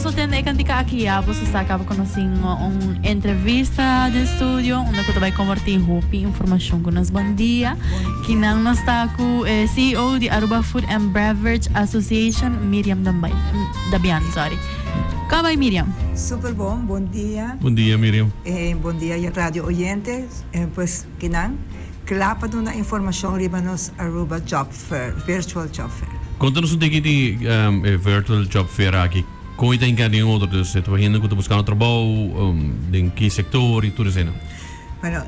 Vos atende cantica aqui, vos acaba conhecendo entrevista de estúdio, onde eu vai convertir informação com nós. Bom dia. Que não nós está com CEO de Aruba Food and Beverage Association, Miriam Dabian, sorry. Como vai, Miriam? Super bom dia. Bom dia, Miriam. Bom dia, rádio oyentes. Pues, que não, clapa de uma informação riba nos Aruba Job Fair, Virtual Job Fair. Conta-nos um pouquinho de Virtual Job Fair aqui. Como está encarando outro? Você está vendo que está buscando trabalho, em que setor e tudo isso? Bueno,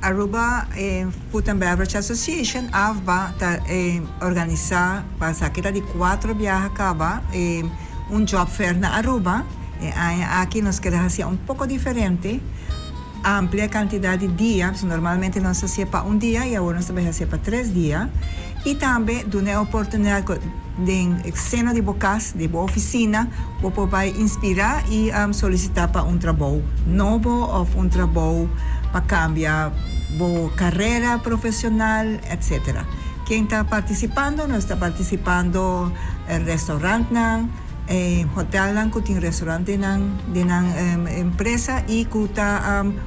Aruba Food and Beverage Association AFBA está organizar para sacar de 4 viajes acaba job fair na Aruba. Aqui nos queda hacer un poco diferente, amplia cantidad de días, normalmente nos hacía para un día y ahora nos va a hacer para 3 días. Y también de una oportunidad de seno de bocas, de oficina, vos podés inspirar y solicitar para un trabajo nuevo o un trabajo para cambiar tu carrera profesional, etc. Quien está participando, no está participando el restaurante, hotel que tiene restaurante de una empresa y que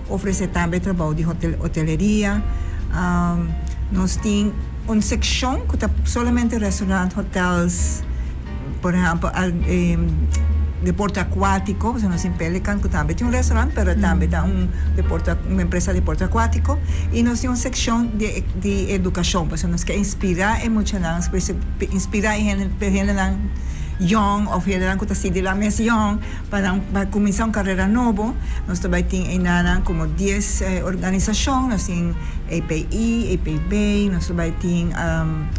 ofrece también trabajo de hotelería. Nos tiene una sección que está solamente restaurantes, hotels, por ejemplo, deporte acuático, se nos Pelican, que también tiene un restaurante, pero también está una empresa de deporte acuático, y nos tiene una sección de educación, pues nos que inspirar emocional, inspirar en young of general que está de la mes young para comenzar una carrera nueva. Nos também tem como 10 organizações, nós tem API, APB, nós também tem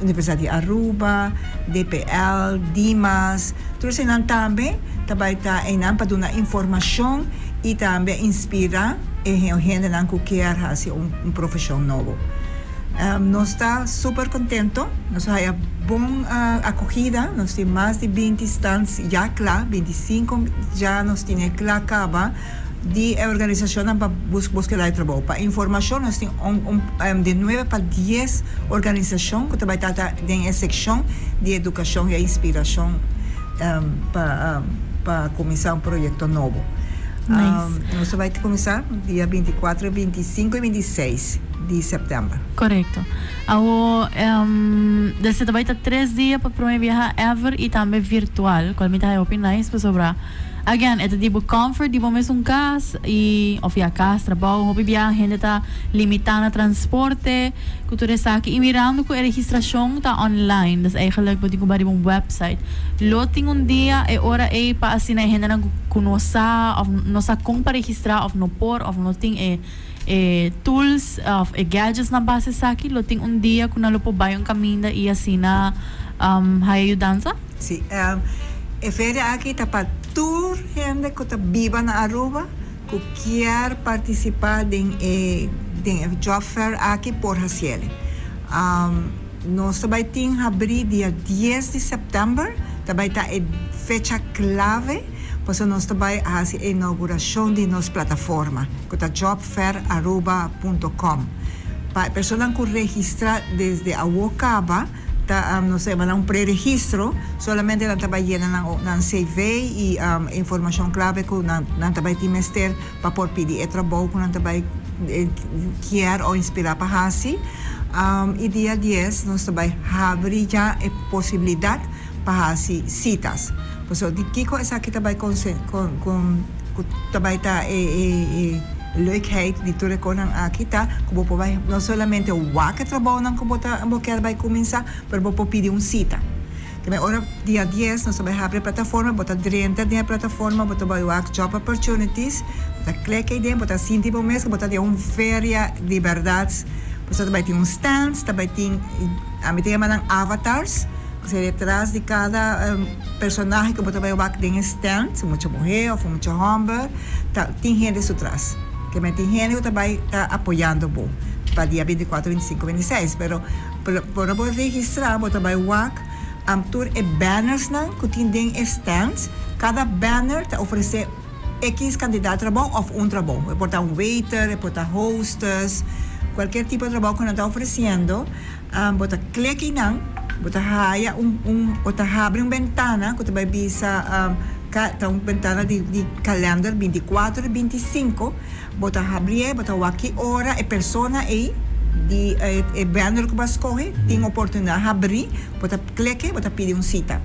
Universidade de Aruba, DPL, DIMAS, tudo isso também está para dar informação e também inspirar a gente que quer fazer profissão nova. Nós está super contento, nós temos boa acogida, nós temos mais de 20 stands já claro, 25 já nós temos claro acaba de organização para buscar trabalho. Para informação, nós temos de 9 para 10 organizações que também está em secção de educação e inspiração para começar projeto novo. Nós vamos começar dia 24, 25 e 26 de setembro. Correto. Você vai estar 3 dias para primeiro viajar ever e também virtual. Qual me está opiniões sobre? Again, ito tipo comfort, tipo mesmo casa e of ya casa, trabalho, hobby viajar, gente está limitando transporte, cultura aqui e mirando que a registração está online. Das eigenlijk pode comprar een website. Loting um dia e hora e para assim a gente não conhece, of não sabe como registrar, of não por, of não tem tools of gadgets na base aqui. Loting um dia que não po bayon caminho e assim na ajudança. Sim. Efere aqui está para toda gente que está viva na Aruba, que quer participar de job fair aqui por Haciel. Nós também temos abrir dia 10 de setembro, também está a fecha clave, pois nós também fazemos a inauguração de nossa plataforma, que está jobfairaruba.com. Para a pessoa que registra desde a Wokaba, no sé, van a un preregistro, solamente la llena ng CV y información clave que nan tabay timester para por pedir trabajo que nan tabay quier o inspirar para hasi. Y día 10 nos tabay abrir ya posibilidad para hasi citas. Pues di kiko esa que tabay con tabay ta leukheid dito rin ang kita kung po ba no solamente waka trabaho ng kumbota ang bukera ba kuminsa pero po pidi un cita kaya ora dia 10 no sabay abre plataforma bota direnta dia plataforma bota ba wak job opportunities bota click din bota sinti po mes bota dia un feria de verdades bota ba ting un stands tabay ting amite man ang avatars kasi detrás de cada personaje que bota ba wak ding stand mucha mujer o mucha hombre ting gente atrás que me tiene que está apoyando para día 24, 25, 26, pero para poder registrar, vou trabalhar WAC, tour e banners na que tienen stands, cada banner te oferece X candidato de trabalho ou um trabalho, pode estar waiter, pode estar hostess, qualquer tipo de trabalho que não está oferecendo, bota clique na, bota haya bota abre ventana que te vai bisa tá uma ventana de calendar 24 e 25, bota abrir, bota aqui hora e persona aí de banner que você escolhe, tem oportunidade de abrir, bota clique, bota pedir cita.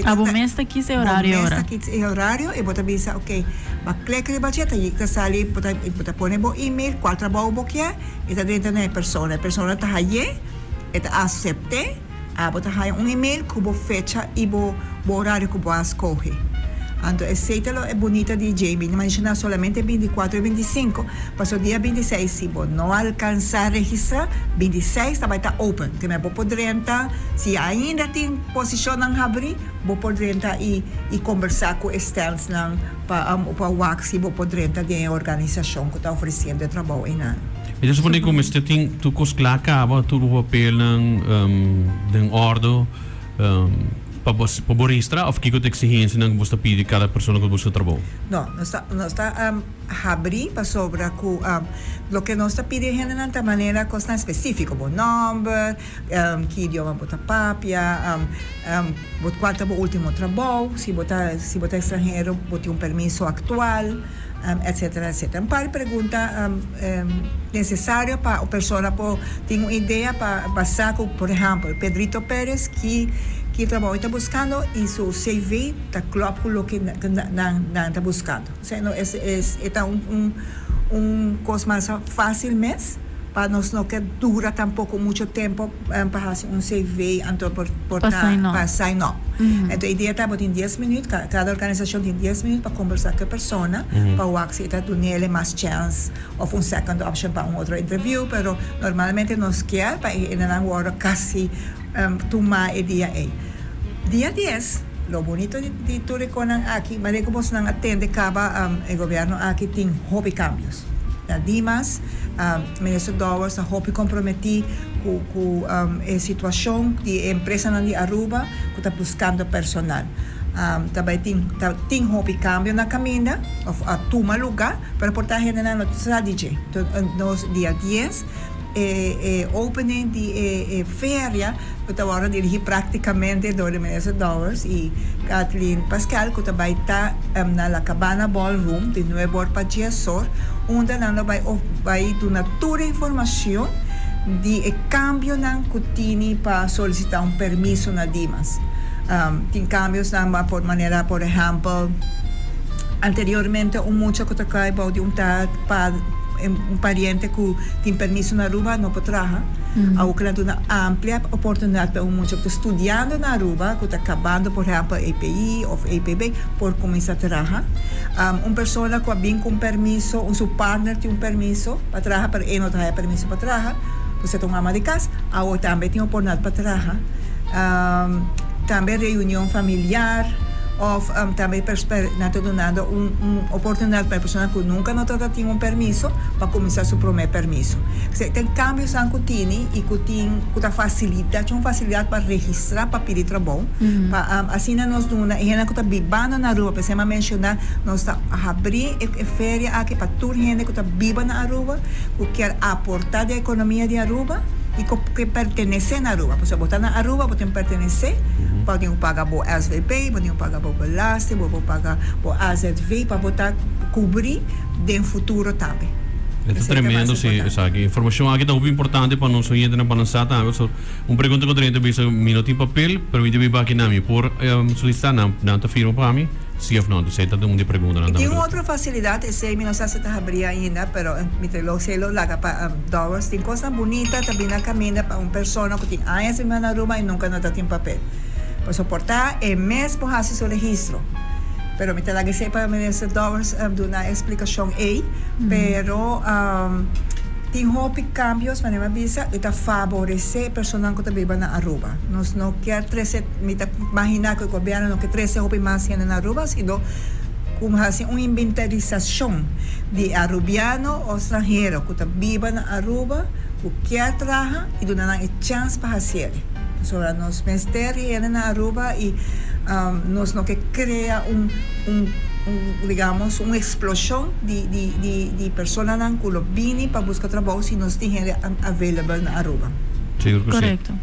Abo mês aqui é horário Mês ora. aqui é horário e bota bisa, ok, ba clique de bacheta e tá sali, bota pôr bo e-mail, qual trabalho que é, e tá dentro da persona tá aí, e tá accepte, bota aí e-mail com a fecha e o horário que você escolhe. Então, aceita-lo é bonita de JB, imagina solamente 24 e 25, passou dia 26, se você não alcançar a registrar, 26 vai estar open, que você pode entrar, se ainda tem posição em abrir, você pode entrar e conversar com os stands para o WAC, se você pode entrar de organização que está oferecendo trabalho. E eu suponho que como este tem tu coscla acaba tu o papel ng ordo para registrar ou que tem exigência não você pede cada pessoa que você trabalha? Não, nós está abrir para sobre o que nós está pedindo de maneira costa específica, o nome, que idioma você papia, qual é o último trabalho, se você é estrangeiro, você tem permisso atual, etc, etc. Para pergunta necessária para a pessoa ter uma ideia para passar com, por exemplo, Pedrito Pérez, que trabalho está buscando e seu CV está claro com o que está buscando. É coisa mais fácil mesmo, para nós não que dura tampouco muito tempo para fazer CV então para sign up. Então a ideia está em 10 minutos, cada organização tem 10 minutos para conversar com a pessoa, para o aceitar do nele mais chance ou second option para outro interview, pero normalmente nós quer para ir na hora quase tomar o dia aí. Dia 10, lo bonito de Turiconan aqui, mas como você não atende acaba o governo aqui tem hobby cambios. Na Dimas, Ministro Dowers, a hobby comprometi com a situação de empresa de Aruba que está buscando personal. Também tem hobby cambio na caminha, a toma lugar, para portar gente na notícia DJ. Então, dia 10, opening de feria, que está agora dirigido praticamente do Ministro Dowers e Kathleen Pascal, que também está na La Cabana Ballroom de Nuevo Orpagiasor, onde vai dar toda a informação de cambio na cutini para solicitar permisso na Dimas. Tem cambios por maneira, por exemplo, anteriormente mucho que toca de para pariente que tem permisso na Aruba não pode trabalhar. Há que uma ampla oportunidade para mucho que está estudando na Aruba, que está acabando, por exemplo, API ou APB, por começar a trabalhar. Uma pessoa que vem com permisso, seu partner tem permisso para trabalhar, para ele não tem permisso para trabalhar, você tem uma ama de casa, a outra também tem oportunidade para trabalhar. Também reunião familiar, ou também dando uma oportunidade para a pessoa que nunca não tem permisso para começar seu primeiro permisso. Tem cambios na Cutini e que facilita, tem uma facilidade para registrar para pedir trabalho. Assim nós duna e gente que está vivendo na rua, para ser mencionar, nós está abrir a feira aqui para toda gente que está vivendo na Aruba, que quer aportar a economia de Aruba e que pertenece na Aruba. Você botar na Aruba, você pertencer, pode pagar o SVP, pode pagar o Belaste, pode pagar o AZV para botar cobrir no futuro também. É tremendo, sim, sabe? Informação aqui é muito importante para nós oyentes na balança também. Uma pergunta que eu tenho visto minuto em papel, pero eu vou aqui na minha por solicitar na firma para mim. Se eu não sei, todo mundo pergunta. Tem outra facilidade, sei, não sei se está abrindo ainda, pero lo sei lo laga para Dowers, tem coisa bonita também na caminha para uma pessoa que tem anos em Aruba e nunca não tem papel. Para suportar é mês para fazer seu registro. Pero me talaga sei para Minister Dowers dar uma explicação aí, pero tem hobby cambios, mas não bisa, está favorecer pessoas que vivem na Aruba. Nós não quer 13, me imaginar que o governo não quer 13 hobby mais na Aruba, sino como assim uma inventarização de arubiano ou estrangeiro que vivem na Aruba, que quer trabalhar e dar uma chance para fazer. Então, nós mesteri na Aruba e nós não quer criar digamos, uma explosão de pessoas que vêm para buscar trabalho se nós temos available na Aruba. Seguro que Correcto.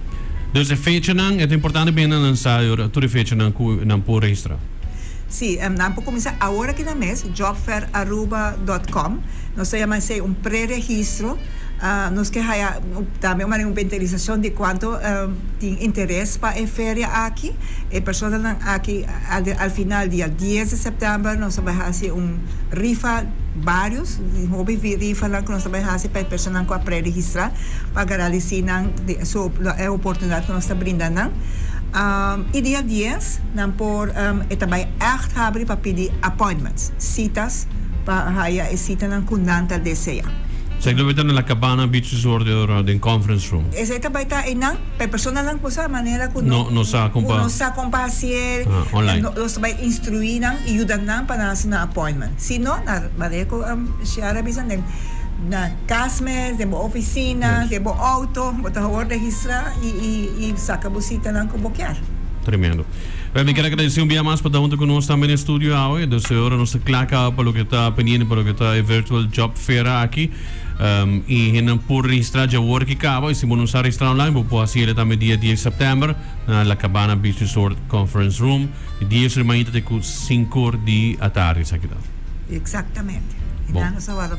Então, a fecha é importante bem na ensaio, toda fecha não pode registrar. Sí, nampo comienza ahora que na mes, jobfairaruba.com. Nos llama un preregistro. Nos que haya também uma inventarização de quanto tem interesse para a feria aqui. E pessoas aqui ao final dia 10 de setembro nós vamos fazer rifa vários, hobby rifa lá que nós vamos fazer para pessoas que pré-registrar para garantir a oportunidade que nós estamos brindando. E dia 10 nós por também echt abrir para pedir appointments, citas para haya cita na kunanta deseja. Zeg, dat we dan La Cabana Beach Resort in conference room. Esa ita baita inang pe persona lang po sa manera ko No sa compa. no sa compasier online. Los bay instruir nang iudan nang para sa appointment. Sino na bale ko siya bisan din na kasmes, de oficina, de auto, bota hor registra e saca busita nang kubokyar. Tremendo. Me quero agradecer día más por estar junto con nosotros también en el estudio hoy. Entonces ahora nos claca para lo que está pendiente, para lo que está el Virtual Job Fair aquí. Y en por registrar ya work y cabo. Y si no se registrar online, pues puedo hacerlo también día 10 de septiembre en la Cabana Beach Resort Conference Room. Y 10 de mañana de 5 de la tarde. Exactamente. Bom. Nada sa wala